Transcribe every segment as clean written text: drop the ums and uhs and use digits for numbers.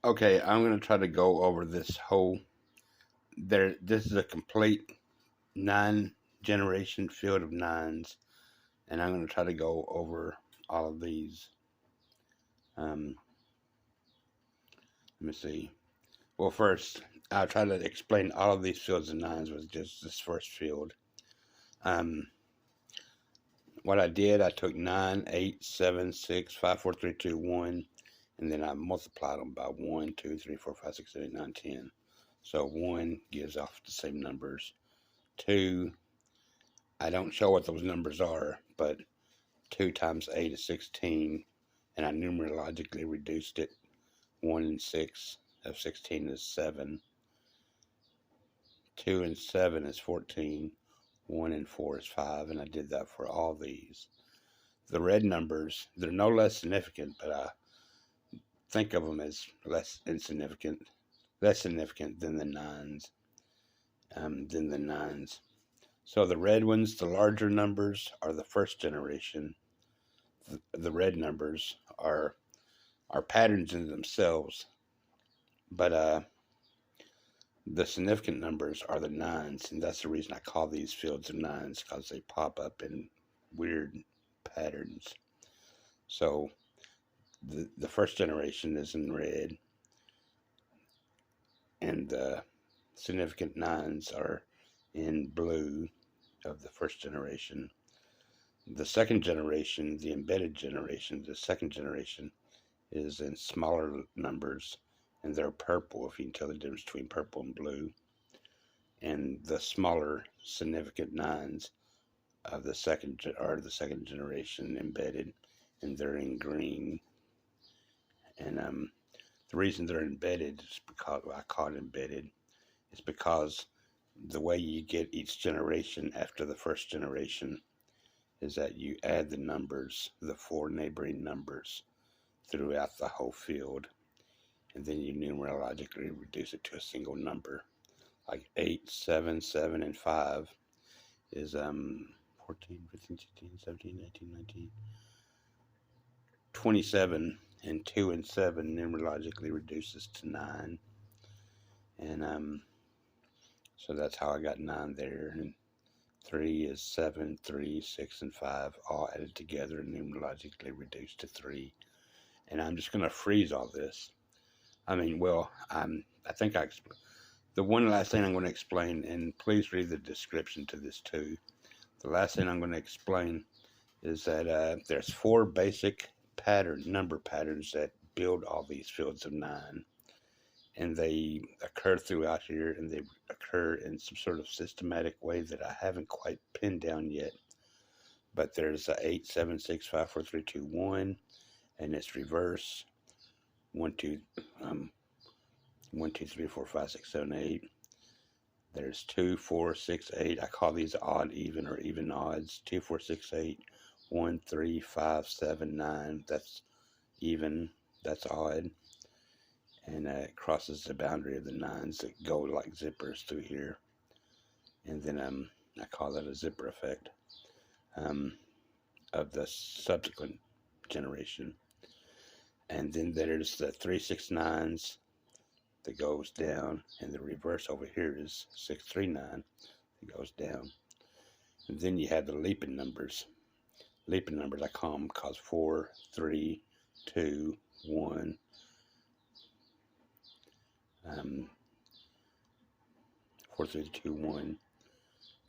Okay, I'm going to try to go over this whole. This is a complete 9 generation field of nines, and I'm going to try to go over all of these. Um, Let me see. Well, first, I'll try to explain all of these fields of nines with just this first field. Um, what I did, I took 9, 8, 7, 6, 5, 4, 3, 2, 1, and then I multiplied them by 1, 2, 3, 4, 5, 6, 7, 8, 9, 10. So 1 gives off the same numbers. 2, I don't show what those numbers are, but 2 times 8 is 16, and I numerologically reduced it. 1 and 6 of 16 is 7. 2 and 7 is 14. 1 and 4 is 5, and I did that for all these. The red numbers, they're no less significant, but I think of them as less significant than the nines. So the red ones, the larger numbers, are the first generation. The red numbers are patterns in themselves, but the significant numbers are the nines, and that's the reason I call these fields of nines, because they pop up in weird patterns. So the first generation is in red, and the significant nines are in blue of the first generation. The second generation, the embedded generation, the second generation is in smaller numbers, and they're purple, if you can tell the difference between purple and blue. And the smaller significant nines of the second generation embedded, and they're in green. And the reason they're embedded is because I call it embedded. It's because the way you get each generation after the first generation is that you add the numbers, the 4 neighboring numbers, throughout the whole field, and then you numerologically reduce it to a single number. Like 8, 7, 7, and 5 is 14, 15, 16, 17, 18, 19, 27, and 2 and 7 numerologically reduces to 9. And so that's how I got 9 there. And 3 is 7, 3, 6, and 5 all added together and numerologically reduced to 3. And I'm just going to freeze all this. I think the one last thing I'm going to explain, and please read the description to this too. The last thing I'm going to explain is that there's 4 basic number patterns that build all these fields of 9. And they occur throughout here, and they occur in some sort of systematic way that I haven't quite pinned down yet. But there's a 8, 7, 6, 5, 4, 3, 2, 1, and it's reverse. 1, 2, 3, 4, 5, 6, 7, 8. There's 2, 4, 6, 8. I call these odd even or even odds. 2, 4, 6, 8. 1, 3, 5, 7, 9. That's even. That's odd. And it crosses the boundary of the nines that go like zippers through here. And then I call that a zipper effect of the subsequent generation. And then there's the 3, 6, 9s that goes down, and the reverse over here is 6, 3, 9 that goes down. And then you have the leaping numbers. Leaping numbers I call them because 4, 3, 2, 1. 4, 3, 2, 1,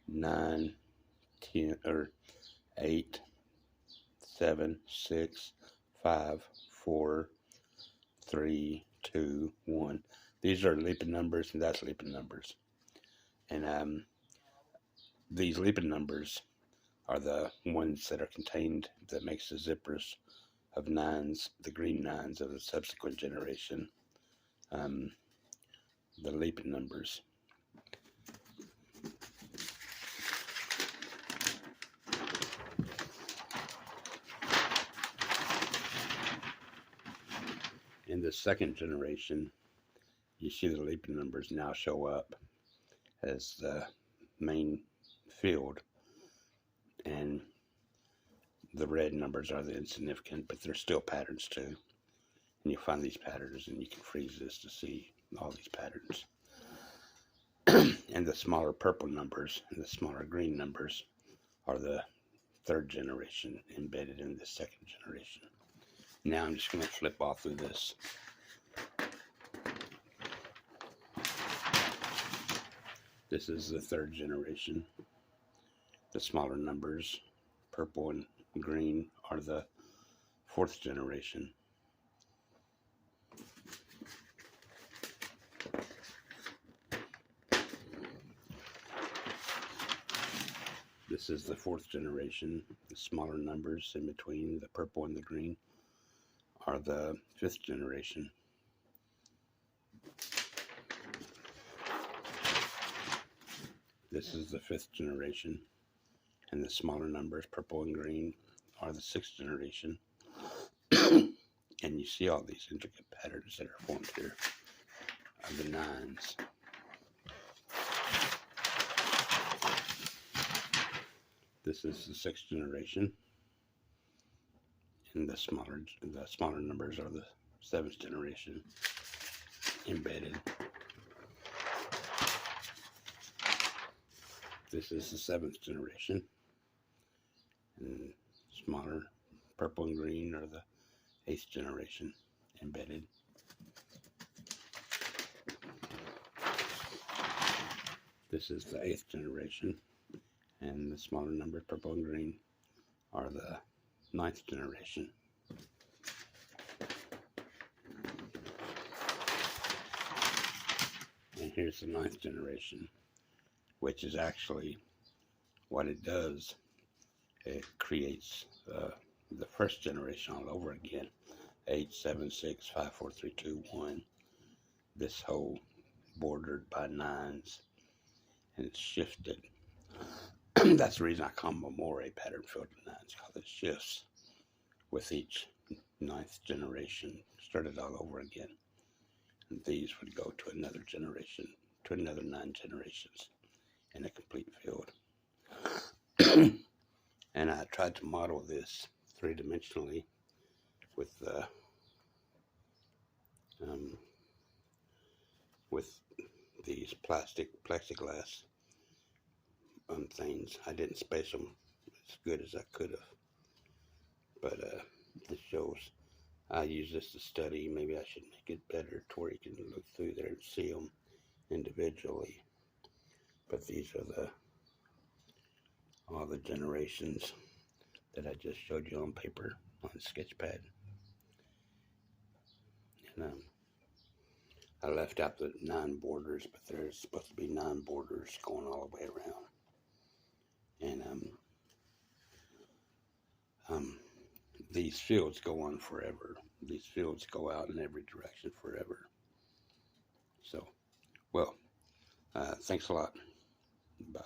9, 10, or 8, 7, 6, 5, 4, 3, 2, 1. These are leaping numbers, and that's leaping numbers. And these leaping numbers are the ones that are contained, that makes the zippers of nines, the green nines of the subsequent generation, the leaping numbers. In the second generation, you see the leaping numbers now show up as the main field, and the red numbers are the insignificant, but they're still patterns too. And you find these patterns, and you can freeze this to see all these patterns. And the smaller purple numbers and the smaller green numbers are the third generation embedded in the second generation. Now I'm just going to flip off through this. This is the third generation. The smaller numbers, purple and green, are the fourth generation. This is the fourth generation. The smaller numbers in between the purple and the green are the fifth generation. This is the fifth generation, and the smaller numbers, purple and green, are the sixth generation. And you see all these intricate patterns that are formed here of the nines. This is the sixth generation, and the smaller numbers are the seventh generation embedded. This is the seventh generation, and smaller purple and green are the eighth generation embedded. This is the eighth generation, and the smaller numbers, purple and green, are the ninth generation. And here's the ninth generation, which is actually what it does. It creates the first generation all over again. 8, 7, 6, 5, 4, 3, 2, 1. This whole bordered by nines, and it's shifted. That's the reason I call them a Moire pattern-filled nines, because it shifts with each ninth generation. Started all over again. And these would go to another generation, to another 9 generations in a complete field. And I tried to model this three-dimensionally with these plexiglass things. I didn't space them as good as I could have, but this shows. I use this to study. Maybe I should make it better to where you can look through there and see them individually. But these are all the generations that I just showed you on paper, on a sketch pad. And I left out the 9 borders, but there's supposed to be 9 borders going all the way around. And these fields go on forever. These fields go out in every direction forever. So, well, thanks a lot. Bye.